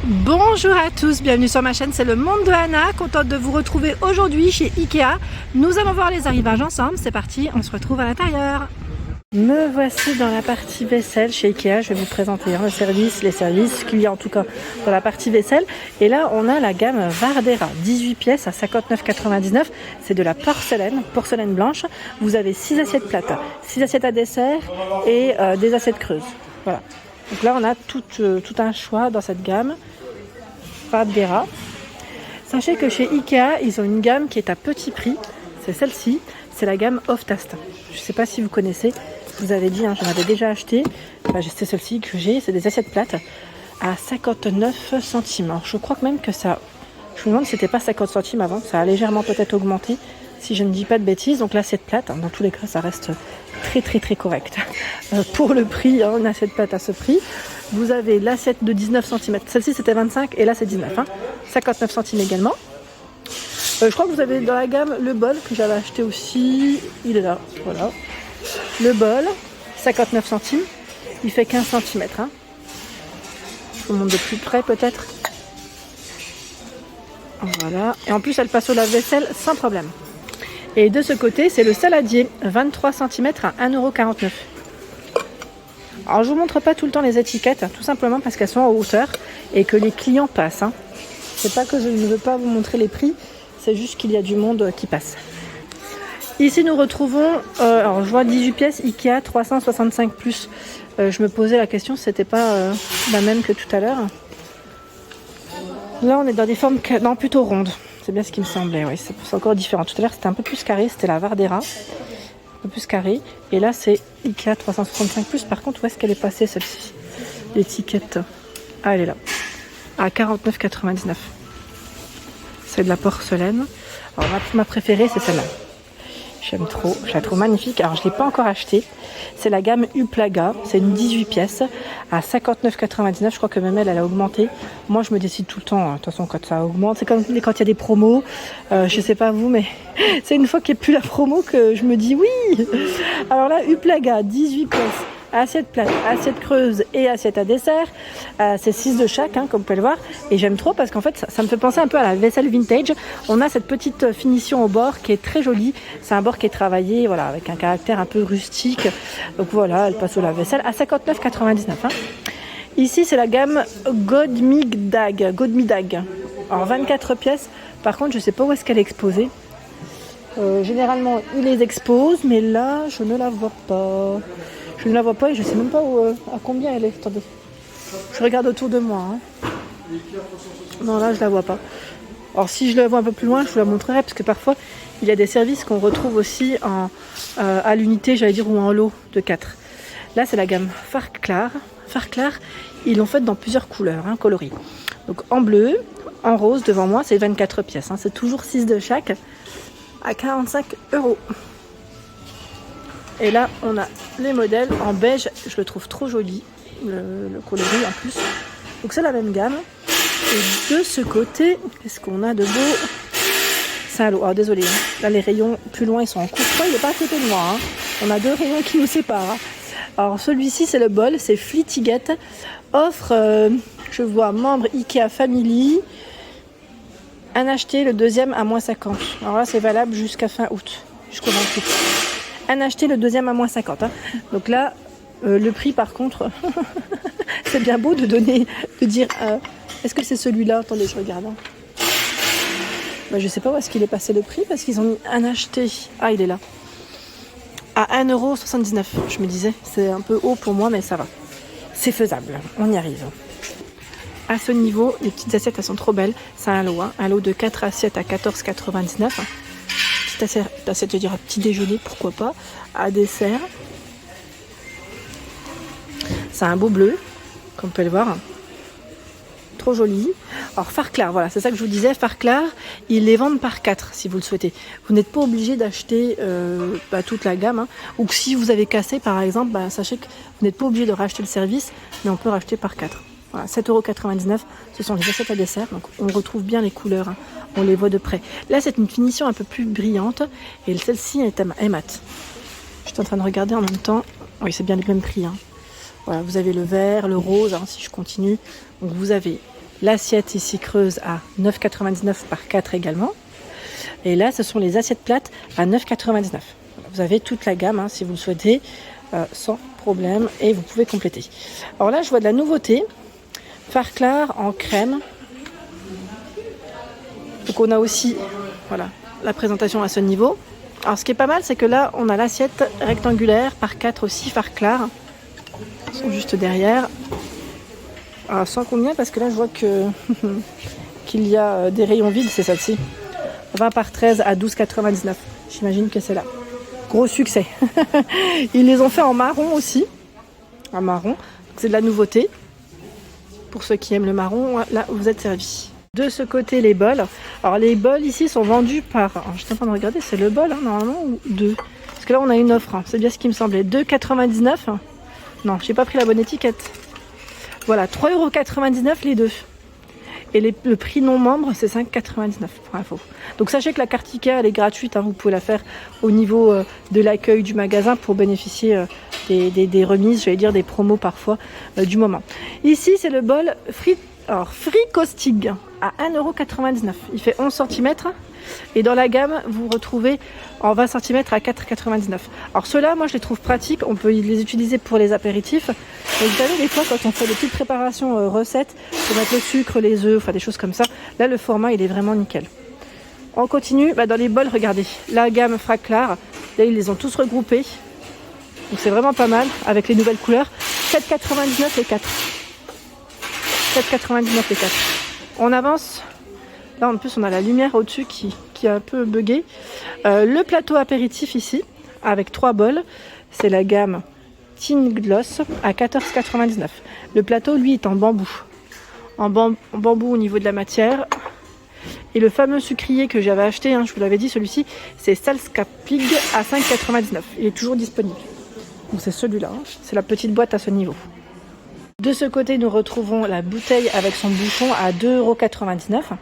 Bonjour à tous, bienvenue sur ma chaîne, c'est le monde de Anna, contente de vous retrouver aujourd'hui chez Ikea. Nous allons voir les arrivages ensemble, c'est parti, on se retrouve à l'intérieur. Me voici dans la partie vaisselle chez Ikea, je vais vous présenter les services qu'il y a en tout cas dans la partie vaisselle. Et là on a la gamme Vardera, 18 pièces à 59,99, c'est de la porcelaine blanche. Vous avez 6 assiettes plates, 6 assiettes à dessert et des assiettes creuses. Voilà. Donc là on a tout un choix dans cette gamme Vardera. Sachez que chez Ikea ils ont une gamme qui est à petit prix, c'est celle-ci, c'est la gamme Oftast. Je ne sais pas si vous connaissez, je vous avais dit, j'en avais déjà acheté, c'est celle-ci que j'ai, c'est des assiettes plates à 59 centimes. Alors je crois que même que ça, je me demande si c'était pas 50 centimes avant, ça a légèrement peut-être augmenté, si je ne dis pas de bêtises. Donc l'assiette plate, dans tous les cas ça reste très correct. Pour le prix, une assiette plate à ce prix. Vous avez l'assiette de 19 cm, celle-ci c'était 25 et là c'est 19, 59 centimes également. Je crois que vous avez dans la gamme le bol que j'avais acheté aussi, il est là, voilà. Le bol, 59 centimes, il fait 15 cm. Je vous montre de plus près peut-être. Voilà, et en plus elle passe au lave-vaisselle sans problème. Et de ce côté, c'est le saladier, 23 cm à 1,49 €. Alors je vous montre pas tout le temps les étiquettes, tout simplement parce qu'elles sont en hauteur et que les clients passent. C'est pas que je ne veux pas vous montrer les prix, c'est juste qu'il y a du monde qui passe. Ici nous retrouvons, alors je vois 18 pièces Ikea 365 plus. Je me posais la question si c'était pas la même que tout à l'heure. Là on est dans des formes plutôt rondes. C'est bien ce qui me semblait, oui, c'est encore différent. Tout à l'heure c'était un peu plus carré, c'était la Vardera. Un peu plus carré. Et là c'est Ikea 365 plus. Par contre, où est-ce qu'elle est passée celle-ci? L'étiquette. Ah, elle est là. À 49,99. C'est de la porcelaine. Alors ma préférée c'est celle-là. J'aime trop, je la trouve magnifique. Alors je ne l'ai pas encore achetée. C'est la gamme Uplaga, c'est une 18 pièces à 59,99. Je crois que même elle a augmenté. Moi je me décide tout le temps, de toute façon quand ça augmente. C'est comme quand il y a des promos. Je sais pas vous, mais c'est une fois qu'il n'y a plus la promo que je me dis oui. Alors là, Uplaga, 18 pièces. Assiette plate, assiette creuse et assiette à dessert. C'est 6 de chaque, comme vous pouvez le voir. Et j'aime trop parce qu'en fait, ça me fait penser un peu à la vaisselle vintage. On a cette petite finition au bord qui est très jolie. C'est un bord qui est travaillé, voilà, avec un caractère un peu rustique. Donc voilà, elle passe au lave-vaisselle à 59,99. Ici, c'est la gamme Godmidag. Alors 24 pièces. Par contre, je ne sais pas où est-ce qu'elle est exposée. Généralement, ils les exposent, mais là, je ne la vois pas. Je ne la vois pas et je ne sais même pas à combien elle est. Attendez. Je regarde autour de moi. Non, là, je ne la vois pas. Alors, si je la vois un peu plus loin, je vous la montrerai parce que parfois, il y a des services qu'on retrouve aussi à l'unité, j'allais dire, ou en lot de 4. Là, c'est la gamme Farclar. Farclar, ils l'ont faite dans plusieurs couleurs, coloris. Donc, en bleu, en rose, devant moi, c'est 24 pièces. C'est toujours 6 de chaque à 45 €. Et là, on a les modèles en beige. Je le trouve trop joli, le coloris en plus. Donc c'est la même gamme. Et de ce côté, qu'est-ce qu'on a de beau? C'est un lot. Alors désolé, là les rayons plus loin, ils sont en coupe. Il n'est pas à côté de moi. On a 2 rayons qui nous séparent. Alors celui-ci, c'est le bol. C'est Fleetiget. Offre, je vois, membre Ikea Family. Un acheté, le deuxième à moins 50. Alors là, c'est valable jusqu'à fin août. Jusqu'au 28. Un acheté, le deuxième à moins 50. Donc là, le prix par contre, c'est bien beau de dire, est-ce que c'est celui-là? Attendez, je regarde. Je sais pas où est-ce qu'il est passé le prix parce qu'ils ont mis un acheté. Ah, il est là. À 1,79 €. Je me disais, c'est un peu haut pour moi, mais ça va. C'est faisable, on y arrive. À ce niveau, les petites assiettes, elles sont trop belles. C'est un lot, un lot de 4 assiettes à 14,99 €. Assiette, je veux dire à petit déjeuner, pourquoi pas, à dessert. C'est un beau bleu, comme vous pouvez le voir. Trop joli. Alors Farclar, voilà, c'est ça que je vous disais. Farclar, ils les vendent par 4 si vous le souhaitez. Vous n'êtes pas obligé d'acheter toute la gamme. Ou que si vous avez cassé par exemple, sachez que vous n'êtes pas obligé de racheter le service, mais on peut racheter par 4. Voilà, 7,99 €, ce sont les assiettes à dessert, donc on retrouve bien les couleurs, on les voit de près. Là c'est une finition un peu plus brillante, et celle-ci est mat. Je suis en train de regarder en même temps, oui c'est bien le même prix. Voilà, vous avez le vert, le rose, si je continue, donc vous avez l'assiette ici creuse à 9,99 par 4 également. Et là, ce sont les assiettes plates à 9,99. Vous avez toute la gamme si vous le souhaitez, sans problème, et vous pouvez compléter. Alors là, je vois de la nouveauté, fard clair en crème. Donc on a aussi la présentation à ce niveau. Alors ce qui est pas mal, c'est que là, on a l'assiette rectangulaire par 4 aussi, fard clair. Ils sont juste derrière. Alors, sans combien, parce que là, je vois qu'il y a des rayons vides, c'est celle-ci. 20 par 13 à 12,99. J'imagine que c'est là. Gros succès. Ils les ont fait en marron aussi. En marron. C'est de la nouveauté. Pour ceux qui aiment le marron, là, vous êtes servis. De ce côté, les bols. Alors, les bols ici sont vendus par... Alors, je suis en train de regarder, c'est le bol, normalement, ou 2. Parce que là, on a une offre. C'est bien ce qui me semblait. 2,99. Non, j'ai pas pris la bonne étiquette. Voilà, 3,99 € les deux. Et le prix non membre, c'est 5,99 pour info. Donc sachez que la carte Ikea, elle est gratuite. Vous pouvez la faire au niveau de l'accueil du magasin pour bénéficier des remises, j'allais dire des promos parfois du moment. Ici, c'est le bol Fricostig à 1,99 €. Il fait 11 cm. Et dans la gamme, vous retrouvez en 20 cm à 4,99 €. Alors ceux-là, moi je les trouve pratiques. On peut les utiliser pour les apéritifs. Mais vous savez, des fois, quand on fait des petites préparations recettes, pour mettre le sucre, les œufs, enfin des choses comme ça, là le format il est vraiment nickel. On continue, dans les bols, regardez, la gamme Fraclar, là ils les ont tous regroupés. Donc c'est vraiment pas mal, avec les nouvelles couleurs. 7,99 € les 4. 7,99 € les 4. On avance. Là en plus on a la lumière au-dessus qui a un peu bugué. Le plateau apéritif ici, avec 3 bols, c'est la gamme Tin Gloss à 14,99 €. Le plateau lui est en bambou. En bambou au niveau de la matière. Et le fameux sucrier que j'avais acheté, je vous l'avais dit, celui-ci, c'est Salska Pig à 5,99 €. Il est toujours disponible. Donc c'est celui-là, c'est la petite boîte à ce niveau. De ce côté, nous retrouvons la bouteille avec son bouchon à 2,99 €.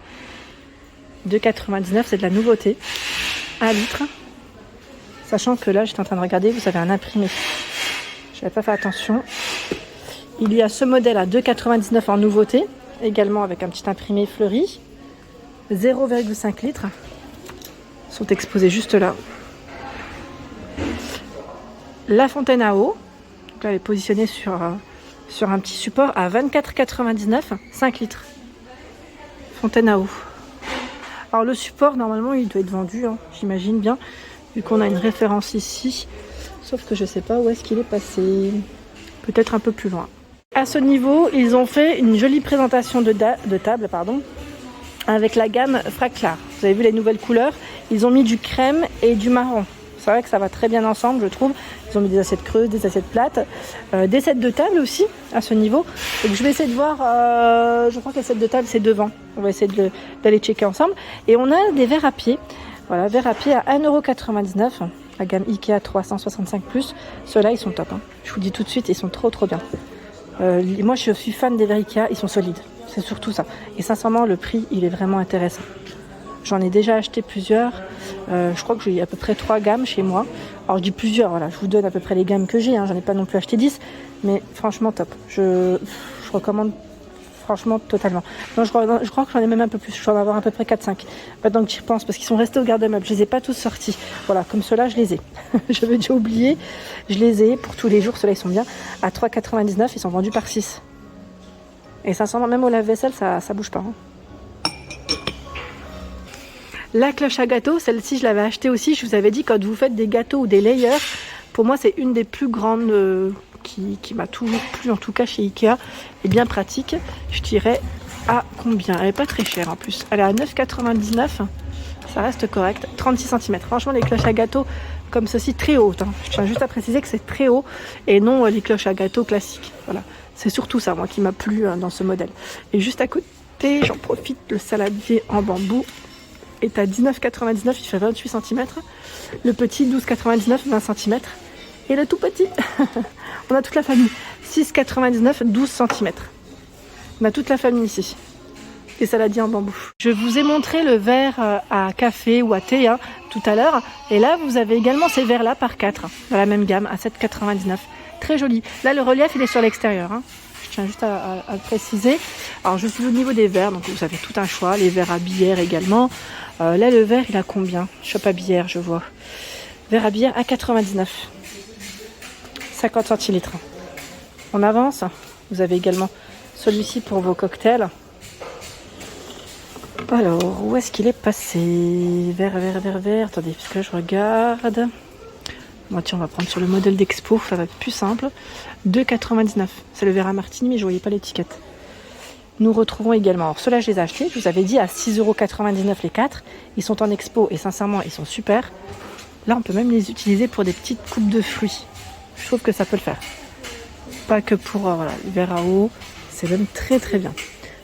2,99 €, c'est de la nouveauté. 1 litre. Sachant que là, j'étais en train de regarder, vous avez un imprimé. Je n'avais pas fait attention. Il y a ce modèle à 2,99 € en nouveauté, également avec un petit imprimé fleuri. 0,5 litres. Ils sont exposés juste là. La fontaine à eau. Donc là, elle est positionnée sur un petit support à 24,99 €, 5 litres. Fontaine à eau. Alors le support, normalement, il doit être vendu, j'imagine bien, vu qu'on a une référence ici. Sauf que je ne sais pas où est-ce qu'il est passé. Peut-être un peu plus loin. À ce niveau, ils ont fait une jolie présentation de table, avec la gamme Fraclar. Vous avez vu les nouvelles couleurs. Ils ont mis du crème et du marron. C'est vrai que ça va très bien ensemble, je trouve. Ils ont mis des assiettes creuses, des assiettes plates, des sets de table aussi à ce niveau. Donc je vais essayer de voir, je crois que les sets de table c'est devant. On va essayer d'aller checker ensemble. Et on a des verres à pied. Voilà, verres à pied à 1,99 €. La gamme Ikea 365+. Ceux-là, ils sont top. Je vous dis tout de suite, ils sont trop bien. Moi, je suis fan des verres Ikea, ils sont solides. C'est surtout ça. Et sincèrement, le prix, il est vraiment intéressant. J'en ai déjà acheté plusieurs. Je crois que j'ai à peu près 3 gammes chez moi. Alors je dis plusieurs, voilà, je vous donne à peu près les gammes que j'ai. J'en ai pas non plus acheté 10. Mais franchement top. Je recommande franchement totalement. Non, je crois que j'en ai même un peu plus. Je dois en avoir à peu près 4-5. Maintenant que j'y repense, parce qu'ils sont restés au garde-meuble. Je les ai pas tous sortis. Voilà, comme ceux-là, je les ai. J'avais déjà oublié. Je les ai pour tous les jours. Ceux-là, ils sont bien. À 3,99 €, ils sont vendus par 6. Et sincèrement, même au lave-vaisselle, ça bouge pas. La cloche à gâteau, celle-ci je l'avais achetée aussi, je vous avais dit quand vous faites des gâteaux ou des layers, pour moi c'est une des plus grandes qui m'a toujours plu en tout cas chez Ikea, et bien pratique. Je dirais à combien? Elle n'est pas très chère en plus, elle est à 9,99 €, ça reste correct, 36 cm. Franchement les cloches à gâteau comme ceci très hautes, je tiens juste à préciser que c'est très haut et non les cloches à gâteau classiques. Voilà, c'est surtout ça moi qui m'a plu dans ce modèle. Et juste à côté, j'en profite, le saladier en bambou est à 19,99 €, il fait 28 cm. Le petit 12,99 €, 20 cm. Et le tout petit, on a toute la famille, 6,99 €, 12 cm. On a toute la famille ici. Les saladiers en bambou. Je vous ai montré le verre à café ou à thé tout à l'heure. Et là, vous avez également ces verres-là par 4, dans la même gamme, à 7,99 €. Très joli. Là, le relief, il est sur l'extérieur. Je tiens juste à le préciser. Alors je suis au niveau des verres, donc vous avez tout un choix, les verres à bière également. Là le verre il a combien? Shop à bière, je vois. Verre à bière à 99. 50 centilitres. On avance. Vous avez également celui-ci pour vos cocktails. Alors, où est-ce qu'il est passé? Vert. Attendez, parce que là, je regarde. Moi, tiens, on va prendre sur le modèle d'Expo. Ça va être plus simple. 2,99. C'est le verre à martini, mais je ne voyais pas l'étiquette. Nous retrouvons également. Alors, ceux-là, je les ai achetés. Je vous avais dit à 6,99 € les 4. Ils sont en Expo et sincèrement, ils sont super. Là, on peut même les utiliser pour des petites coupes de fruits. Je trouve que ça peut le faire. Pas que pour voilà, le verre à eau. C'est même très très bien.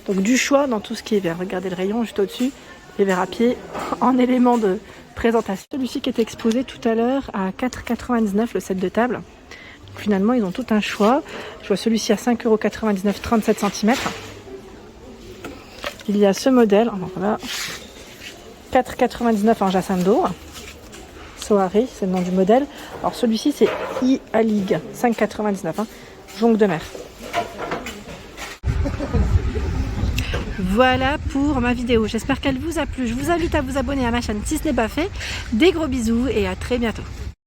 Donc du choix dans tout ce qui est verre. Regardez le rayon juste au-dessus. Les verres à pied en élément de présentation. Celui-ci qui était exposé tout à l'heure à 4,99 € le set de table. Donc, finalement, ils ont tout un choix. Je vois celui-ci à 5,99 €, 37 cm. Il y a ce modèle. Alors là, 4,99 € en Jassando. Soirée, c'est le nom du modèle. Alors celui-ci, c'est I-A-Ligue. 5,99 €. Jonque de mer. Voilà pour ma vidéo, j'espère qu'elle vous a plu. Je vous invite à vous abonner à ma chaîne si ce n'est pas fait. Des gros bisous et à très bientôt.